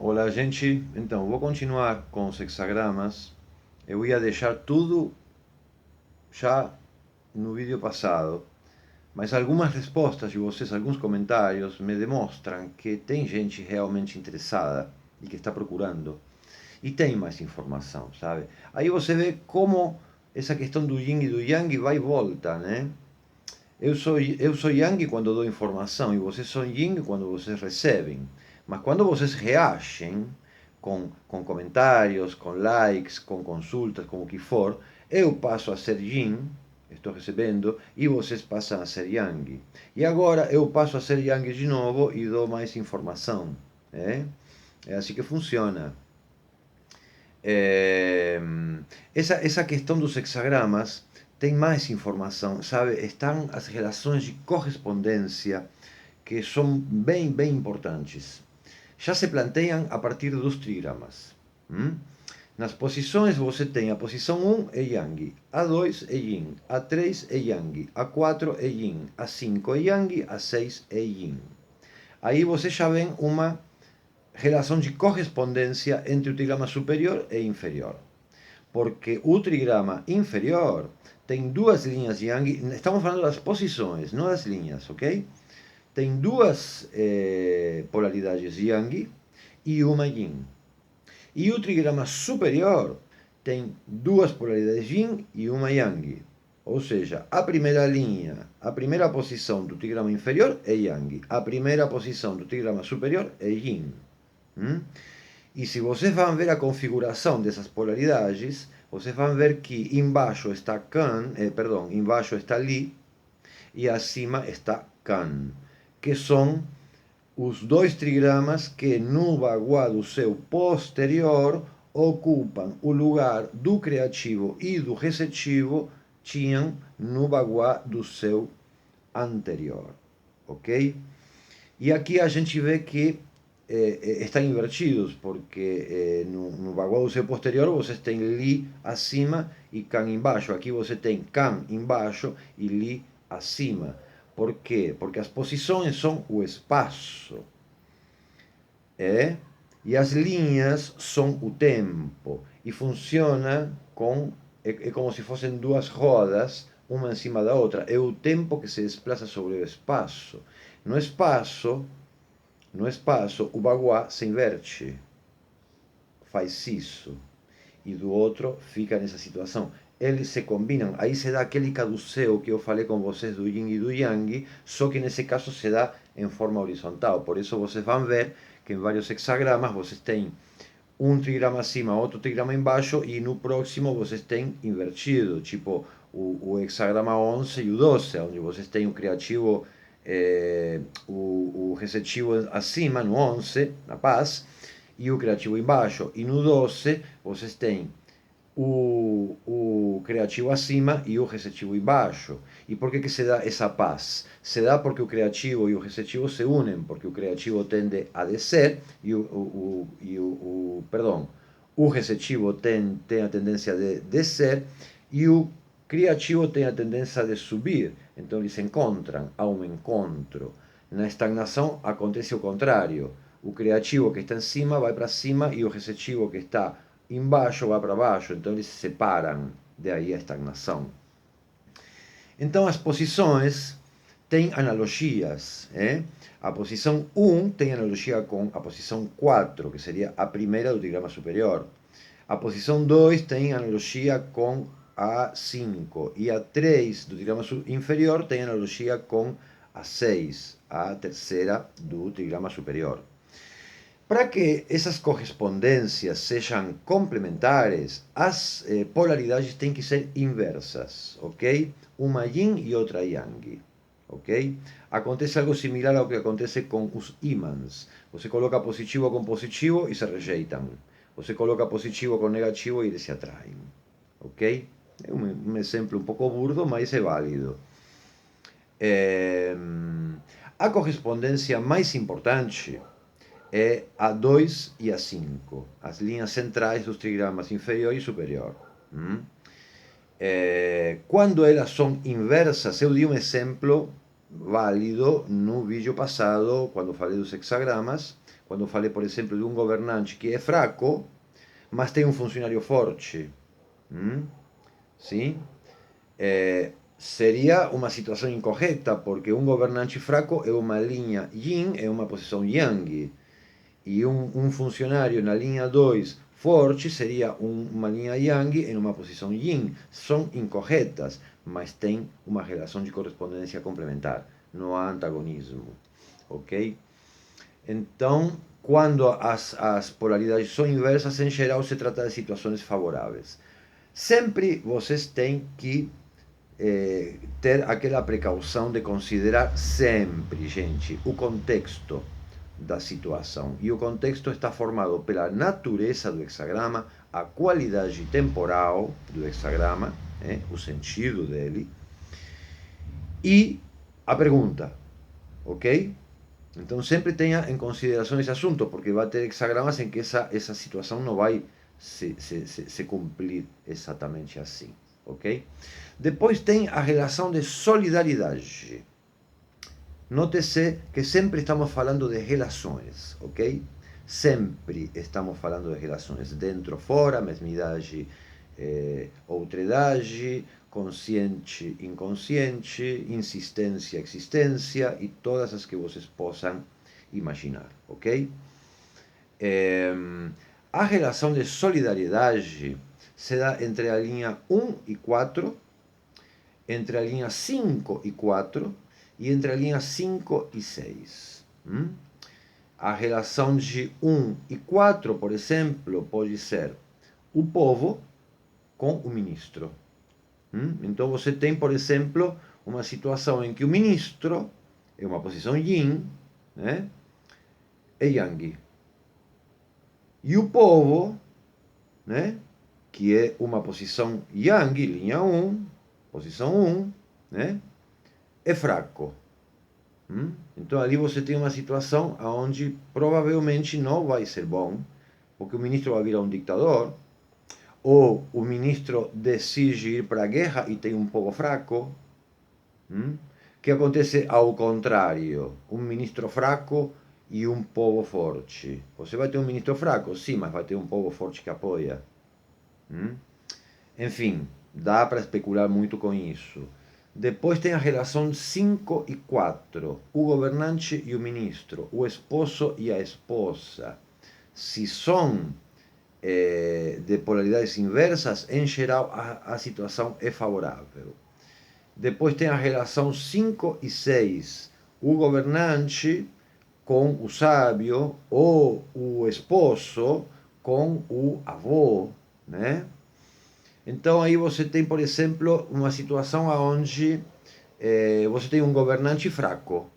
Olá, gente. Então, vou continuar com os hexagramas. Eu ia deixar tudo já no vídeo passado, mas algumas respostas de vocês, alguns comentários, me demonstram que tem gente realmente interessada e que está procurando. E tem mais informação, sabe? Aí você vê como essa questão do yin e do yang vai e volta, né? Eu sou yang quando dou informação e vocês são yin quando vocês recebem. Mas quando vocês reagem com comentários, com likes, com consultas, como que for, eu passo a ser yin, estou recebendo, e vocês passam a ser yang. E agora eu passo a ser yang de novo e dou mais informação. É assim que funciona. É, essa questão dos hexagramas tem mais informação, sabe? Estão as relações de correspondência que são bem importantes. Já se planteiam a partir dos trigramas. Nas posições você tem a posição 1 é Yang, a 2 é Yin, a 3 é Yang, a 4 é Yin, a 5 é Yang, a 6 é Yin. Aí você já vê uma relação de correspondência entre o trigrama superior e inferior. Porque o trigrama inferior tem duas linhas Yang, estamos falando das posições, não das linhas, ok? Tem duas polaridades Yang e uma Yin. E o trigrama superior tem duas polaridades Yin e uma Yang. Ou seja, a primeira linha, a primeira posição do trigrama inferior é Yang. A primeira posição do trigrama superior é Yin. E se vocês vão ver a configuração dessas polaridades, vocês vão ver que embaixo está Kan, embaixo está Li e acima está Kan, que são os dois trigramas que no baguá do seu posterior ocupam o lugar do criativo e do recetivo tinham no baguá do seu anterior, ok? E aqui a gente vê que estão invertidos, porque no baguá do seu posterior vocês têm Li acima e Kan embaixo. Aqui você tem Kan embaixo e Li acima. Por quê? Porque as posições são o espaço. E as linhas são o tempo. E funciona é como se fossem duas rodas, uma em cima da outra. É o tempo que se desplaça sobre o espaço. No espaço, no espaço, o baguá se inverte. Faz isso. E do outro fica nessa situação. Eles se combinam. Aí se dá aquele caduceu que eu falei com vocês do yin e do yang, só que nesse caso se dá em forma horizontal. Por isso vocês vão ver que em vários hexagramas vocês têm um trigrama acima, outro trigrama embaixo, e no próximo vocês têm invertido, tipo o hexagrama 11 e o 12, onde vocês têm o criativo, o recetivo acima, no 11, na paz, e o criativo embaixo. E no 12 vocês têm o criativo acima e o recetivo embaixo. E por que se dá essa paz? Se dá porque o criativo e o recetivo se unem, porque o criativo tende a descer e o recetivo tem a tendência de descer e o criativo tem a tendência de subir. Então eles se encontram, há um encontro. Na estagnação acontece o contrário. O criativo que está em cima vai para cima e o recetivo que está embaixo vai para baixo, então eles se separam, daí a estagnação. Então as posições têm analogias. A posição 1 tem analogia com a posição 4, que seria a primeira do trigrama superior. A posição 2 tem analogia com a 5. E a 3 do trigrama inferior tem analogia com a 6, a terceira do trigrama superior. Para que essas correspondências sejam complementares, as polaridades têm que ser inversas, ok? Uma yin e outra yang, ok? Acontece algo similar ao que acontece com os ímãs. Você coloca positivo com positivo e se rejeitam. Você coloca positivo com negativo e eles se atraem, ok? É um exemplo um pouco burdo, mas é válido. A correspondência mais importante é a 2 e a 5, as linhas centrais dos trigramas inferior e superior. Quando elas são inversas, eu dei um exemplo válido no vídeo passado, quando falei dos hexagramas, quando eu falei, por exemplo, de um governante que é fraco, mas tem um funcionário forte. Sim? Seria uma situação incorreta, porque um governante fraco é uma linha yin, é uma posição yang. E um funcionário na linha 2 forte seria uma linha yang em uma posição yin. São incorretas, mas tem uma relação de correspondência complementar. Não há antagonismo. Ok? Então, quando as polaridades são inversas, em geral se trata de situações favoráveis. Sempre vocês têm que ter aquela precaução de considerar sempre, gente, o contexto da situação. E o contexto está formado pela natureza do hexagrama, a qualidade temporal do hexagrama, o sentido dele, e a pergunta, ok? Então sempre tenha em consideração esse assunto, porque vai ter hexagramas em que essa situação não vai se cumprir exatamente assim, ok? Depois tem a relação de solidariedade. Nótese que sempre estamos falando de relações, ok? Sempre estamos falando de relações, dentro, fora, mesmidade, outredade, consciente, inconsciente, insistência, existência e todas as que vocês possam imaginar, ok? A relação de solidariedade se dá entre a linha 1 e 4, entre a linha 5 e 4 e entre a linha 5 e 6. A relação de 1 e 4, por exemplo, pode ser o povo com o ministro. Então você tem, por exemplo, uma situação em que o ministro é uma posição yin, né? É yang. E o povo, né? Que é uma posição yang, linha 1, posição 1, né? É fraco. Então ali você tem uma situação onde provavelmente não vai ser bom, porque o ministro vai virar um ditador, ou o ministro decide ir para a guerra e tem um povo fraco. Que acontece ao contrário, um ministro fraco e um povo forte. Você vai ter um ministro fraco, sim, mas vai ter um povo forte que apoia. Enfim, dá para especular muito com isso. Depois tem a relação 5 e 4, o governante e o ministro, o esposo e a esposa. Se são de polaridades inversas, em geral a situação é favorável. Depois tem a relação 5 e 6, o governante com o sábio ou o esposo com o avô, né? Então aí você tem, por exemplo, uma situação onde você tem um governante fraco,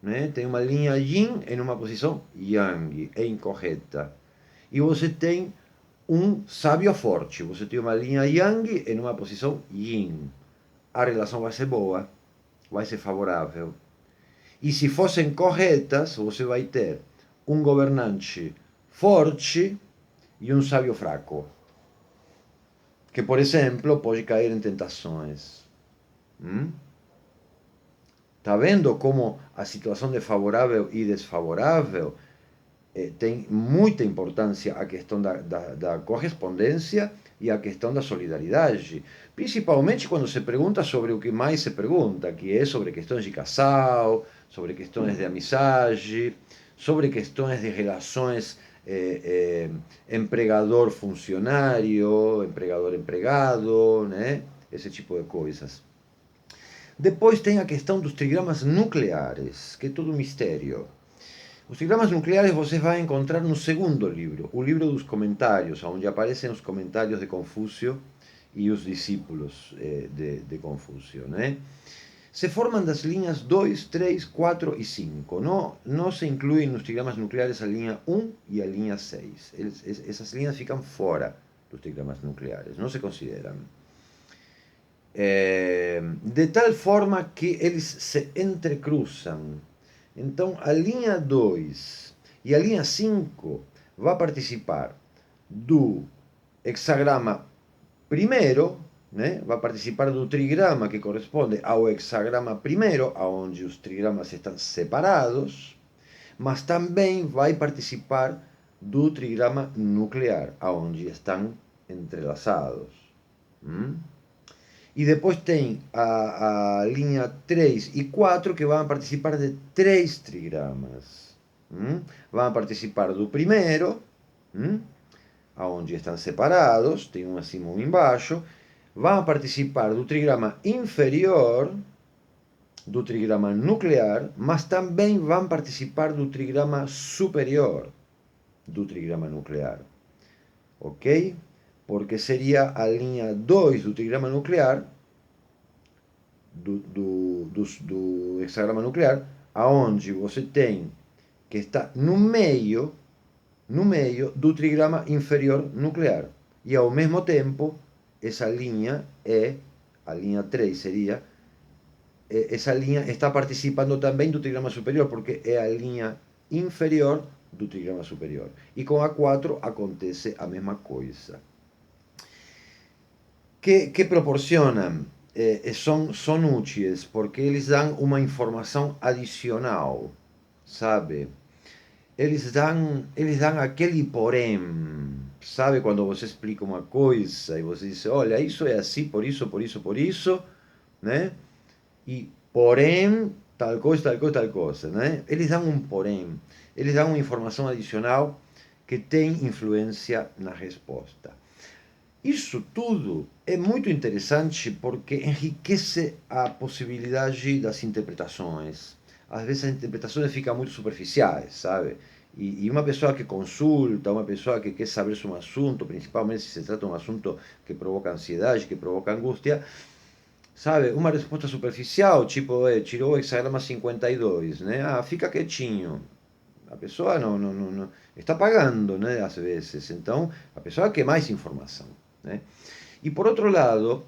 né? Tem uma linha yin em uma posição yang, é incorreta. E você tem um sábio forte, você tem uma linha yang em uma posição yin. A relação vai ser boa, vai ser favorável. E se fossem corretas, você vai ter um governante forte e um sábio fraco, que, por exemplo, pode cair em tentações. Está vendo como a situação de favorável e desfavorável tem muita importância a questão da correspondência e a questão da solidariedade, principalmente quando se pergunta sobre o que mais se pergunta, que é sobre questões de casal, sobre questões de amizade, sobre questões de relações empregador-funcionário, empregador-empregado, né? Esse tipo de coisas. Depois tem a questão dos trigramas nucleares, que é todo um mistério. Os trigramas nucleares você vai encontrar no segundo livro, o livro dos comentários, onde aparecem os comentários de Confúcio e os discípulos de Confúcio, né? Se formam das linhas 2, 3, 4 e 5. Não se incluem nos trigramas nucleares a linha 1 e a linha 6. Essas linhas ficam fora dos trigramas nucleares, não se consideram. De tal forma que eles se entrecruzam. Então, a linha 2 e a linha 5 vai participar do hexagrama primeiro, né? Vai participar do trigrama que corresponde ao hexagrama primeiro, onde os trigramas estão separados, mas também vai participar do trigrama nuclear, aonde estão entrelaçados. E depois tem a linha 3 e 4 que vão participar de três trigramas. Vão participar do primeiro, aonde estão separados, tem um acima e um embaixo. Vão participar do trigrama inferior, do trigrama nuclear, mas também vão participar do trigrama superior do trigrama nuclear. Ok? Porque seria a linha 2 do trigrama nuclear, do hexagrama nuclear, aonde você tem que está no meio do trigrama inferior nuclear. E ao mesmo tempo, essa linha a linha 3 seria, essa linha está participando também do trigrama superior, porque é a linha inferior do trigrama superior. E com a 4 acontece a mesma coisa. Que proporcionam? São úteis, porque eles dão uma informação adicional, sabe? Eles dão aquele porém, sabe? Quando você explica uma coisa e você diz, olha, isso é assim, por isso, né? E porém, tal coisa, né? Eles dão um porém, eles dão uma informação adicional que tem influência na resposta. Isso tudo é muito interessante porque enriquece a possibilidade das interpretações. Às vezes as interpretações ficam muito superficiais, sabe? E uma pessoa que consulta, uma pessoa que quer saber sobre um assunto, principalmente se se trata de um assunto que provoca ansiedade, que provoca angústia, sabe? Uma resposta superficial, tipo, tirou o hexagrama 52, né? Ah, fica quietinho. A pessoa não está pagando, né? Às vezes. Então, a pessoa quer mais informação, né? E por outro lado,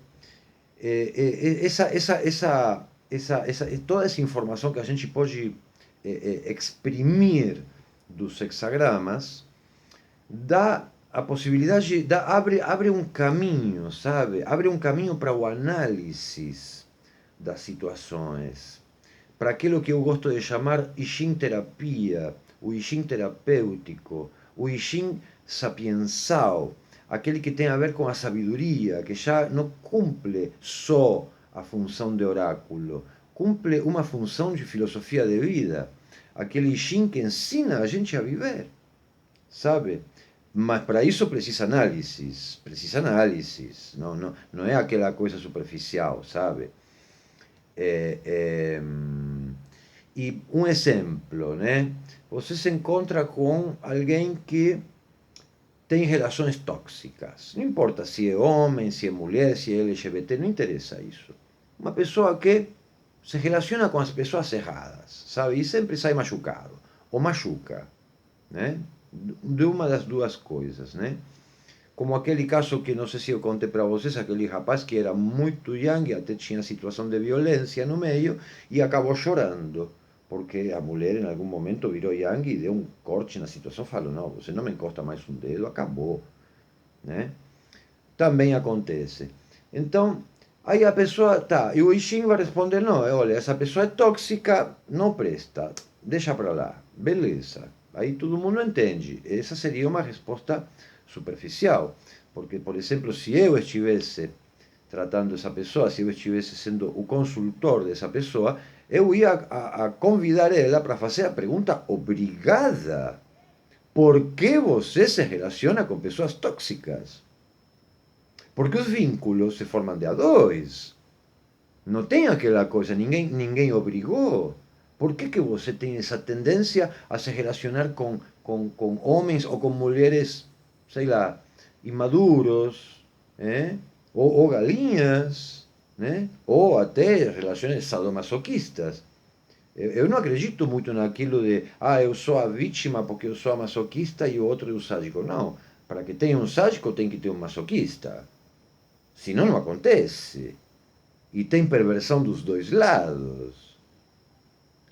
toda essa informação que a gente pode exprimir dos hexagramas dá a possibilidade, abre um caminho, sabe? Abre um caminho para o análise das situações, para aquilo que eu gosto de chamar I Ching terapia, o I Ching terapêutico, o I Ching sapiensal, aquele que tem a ver com a sabedoria, que já não cumpre só a função de oráculo, cumpre uma função de filosofia de vida, aquele I Ching que ensina a gente a viver, sabe? Mas para isso precisa análise, não é aquela coisa superficial, sabe? E um exemplo, né? Você se encontra com alguém que tem relações tóxicas. Não importa se é homem, se é mulher, se é LGBT, não interessa isso. Uma pessoa que se relaciona com as pessoas erradas, sabe? E sempre sai machucado, ou machuca, né? De uma das duas coisas, né? Como aquele caso que não sei se eu contei para vocês, aquele rapaz que era muito yang, até tinha situação de violência no meio, e acabou chorando, porque a mulher em algum momento virou yang e deu um corte na situação, falou, não, você não me encosta mais um dedo, acabou, né? Também acontece. Então, aí a pessoa, tá, e o I Ching vai responder, não, olha, essa pessoa é tóxica, não presta, deixa para lá, beleza. Aí todo mundo entende. Essa seria uma resposta superficial. Porque, por exemplo, se eu estivesse tratando essa pessoa, se eu estivesse sendo o consultor dessa pessoa, eu ia a convidar ela para fazer a pergunta obrigada. Por que você se relaciona com pessoas tóxicas? Porque os vínculos se formam de a dois. Não tem aquela coisa, ninguém obrigou. Por que você tem essa tendência a se relacionar com homens ou com mulheres, sei lá, imaduros, ou galinhas, né? Ou até relações sadomasoquistas? Eu não acredito muito naquilo de, eu sou a vítima porque eu sou a masoquista e o outro é o sádico. Não, para que tenha um sádico tem que ter um masoquista. Senão não acontece. E tem perversão dos dois lados.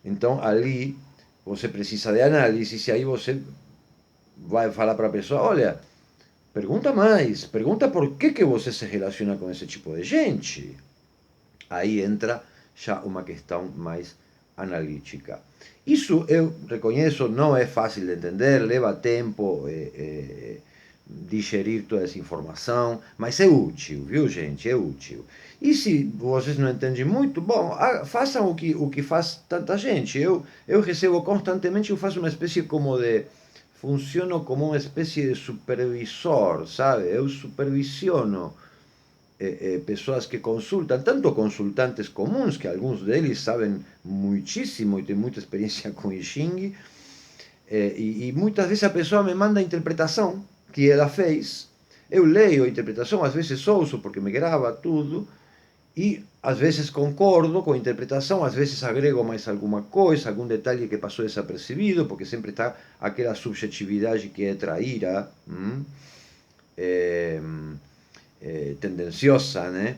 Então ali você precisa de análise e aí você vai falar para a pessoa, olha, pergunta mais, pergunta por que você se relaciona com esse tipo de gente. Aí entra já uma questão mais analítica. Isso eu reconheço, não é fácil de entender, leva tempo digerir toda essa informação, mas é útil, viu, gente? É útil. E se vocês não entendem muito, bom, façam o que faz tanta gente. Eu recebo constantemente, eu faço uma espécie como de. Funciono como uma espécie de supervisor, sabe? Eu supervisiono pessoas que consultam, tanto consultantes comuns, que alguns deles sabem muitíssimo e têm muita experiência com I Ching, e muitas vezes a pessoa me manda a interpretação que ela fez, eu leio a interpretação, às vezes ouço porque me grava tudo, e às vezes concordo com a interpretação, às vezes agrego mais alguma coisa, algum detalhe que passou desapercebido, porque sempre está aquela subjetividade que é traíra, tendenciosa, né?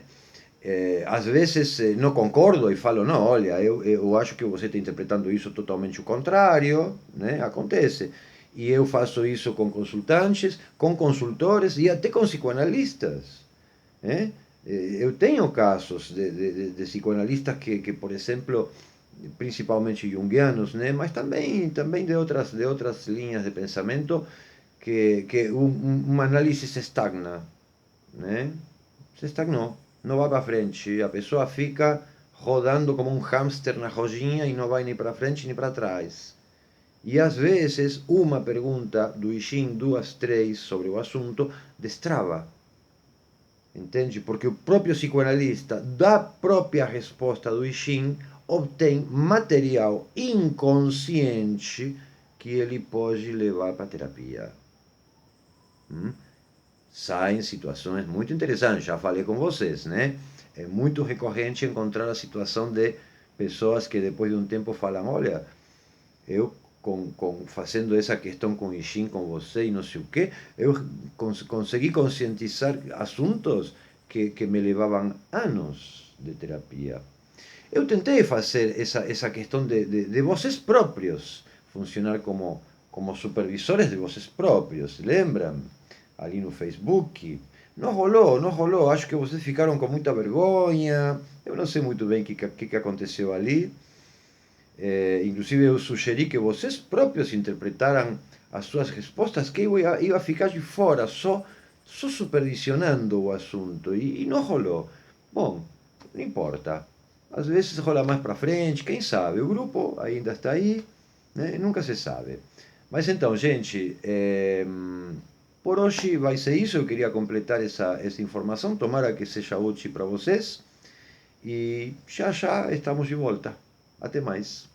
Às vezes não concordo e falo, não, olha, eu acho que você está interpretando isso totalmente o contrário, né? Acontece. E eu faço isso com consultantes, com consultores e até com psicoanalistas, né? Eu tenho casos de psicoanalistas que, por exemplo, principalmente junguianos, né? Mas também de outras linhas de pensamento, que uma análise se estagna, né? Se estagnou, não vai para frente, a pessoa fica rodando como um hamster na rodinha e não vai nem para frente nem para trás. E às vezes uma pergunta do I Ching, duas, três sobre o assunto, destrava. Entende? Porque o próprio psicoanalista, da própria resposta do I Ching, obtém material inconsciente que ele pode levar para a terapia. Saem situações muito interessantes, já falei com vocês, né? É muito recorrente encontrar a situação de pessoas que depois de um tempo falam, olha, eu fazendo essa questão com I Ching, com você e não sei o quê, eu consegui conscientizar assuntos que me levavam anos de terapia. Eu tentei fazer essa questão de vocês próprios, funcionar como supervisores de vocês próprios, lembram? Ali no Facebook. Não rolou, não rolou. Acho que vocês ficaram com muita vergonha. Eu não sei muito bem o que aconteceu ali. Inclusive eu sugeri que vocês próprios interpretaram as suas respostas, que eu ia ficar de fora, só supervisionando o assunto. E não rolou. Bom, não importa. Às vezes rola mais para frente, quem sabe? O grupo ainda está aí, né? Nunca se sabe. Mas então, gente, por hoje vai ser isso. Eu queria completar essa informação. Tomara que seja útil para vocês. E já já estamos de volta. Até mais.